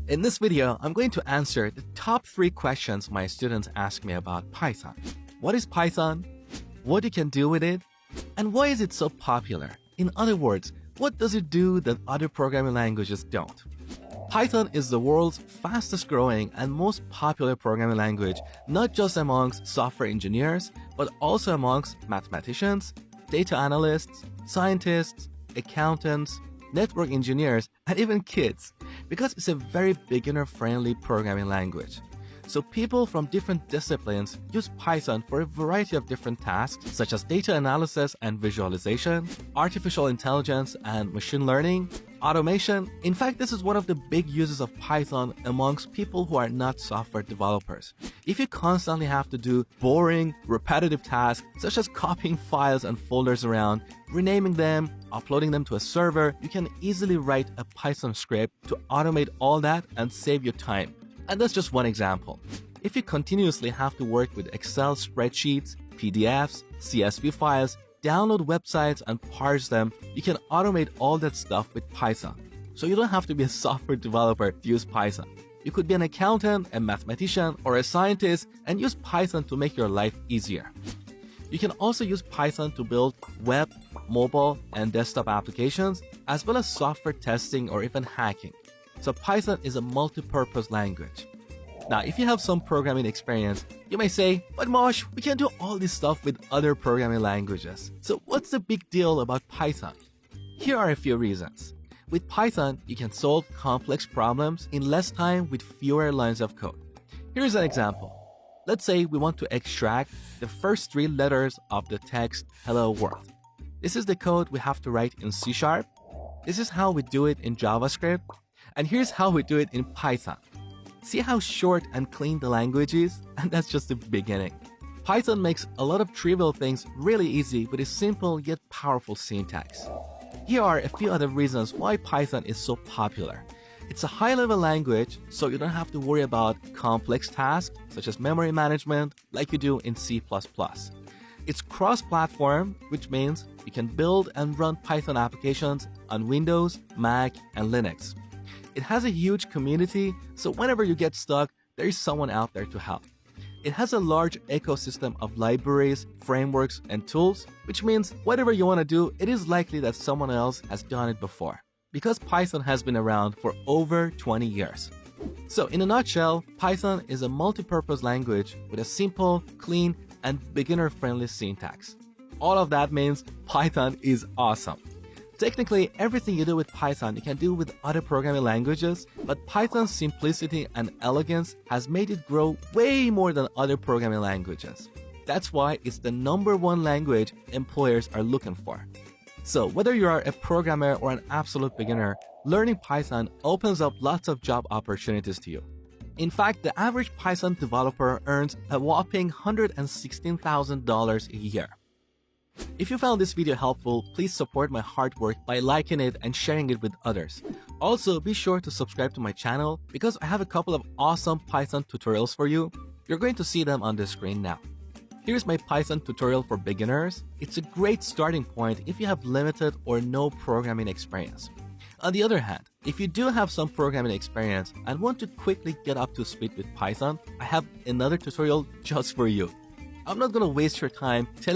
In this video, I'm going to answer the top 3 questions my students ask me about Python. What is Python? What you can do with it? And why is it so popular? In other words, what does it do that other programming languages don't? Python is the world's fastest growing and most popular programming language, not just amongst software engineers, but also amongst mathematicians, data analysts, scientists, accountants, network engineers, and even kids, because it's a very beginner-friendly programming language. So people from different disciplines use Python for a variety of different tasks, such as data analysis and visualization, artificial intelligence and machine learning, automation. In fact, this is one of the big uses of Python amongst people who are not software developers. If you constantly have to do boring, repetitive tasks, such as copying files and folders around, renaming them, uploading them to a server, you can easily write a Python script to automate all that and save you time. And that's just one example. If you continuously have to work with Excel spreadsheets, PDFs, CSV files, download websites and parse them, you can automate all that stuff with Python. So you don't have to be a software developer to use Python. You could be an accountant, a mathematician, or a scientist and use Python to make your life easier. You can also use Python to build web, mobile, and desktop applications, as well as software testing or even hacking. So Python is a multi-purpose language. Now, if you have some programming experience, you may say, but Mosh, we can do all this stuff with other programming languages. So what's the big deal about Python? Here are a few reasons. With Python, you can solve complex problems in less time with fewer lines of code. Here's an example. Let's say we want to extract the first 3 letters of the text hello world. This is the code we have to write in C#. This is how we do it in JavaScript. And here's how we do it in Python. See how short and clean the language is? And that's just the beginning. Python makes a lot of trivial things really easy with a simple yet powerful syntax. Here are a few other reasons why Python is so popular. It's a high-level language, so you don't have to worry about complex tasks such as memory management like you do in C++. It's cross-platform, which means you can build and run Python applications on Windows, Mac, and Linux. It has a huge community, so whenever you get stuck, there is someone out there to help. It has a large ecosystem of libraries, frameworks, and tools, which means whatever you want to do, it is likely that someone else has done it before, because Python has been around for over 20 years. So in a nutshell, Python is a multi-purpose language with a simple, clean, and beginner-friendly syntax. All of that means Python is awesome. Technically, everything you do with Python you can do with other programming languages, but Python's simplicity and elegance has made it grow way more than other programming languages. That's why it's the #1 language employers are looking for. So whether you are a programmer or an absolute beginner, learning Python opens up lots of job opportunities to you. In fact, the average Python developer earns a whopping $116,000 a year. If you found this video helpful, please support my hard work by liking it and sharing it with others. Also, be sure to subscribe to my channel because I have a couple of awesome Python tutorials for you. You're going to see them on the screen now. Here's my Python tutorial for beginners. It's a great starting point if you have limited or no programming experience. On the other hand, if you do have some programming experience and want to quickly get up to speed with Python, I have another tutorial just for you. I'm not going to waste your time telling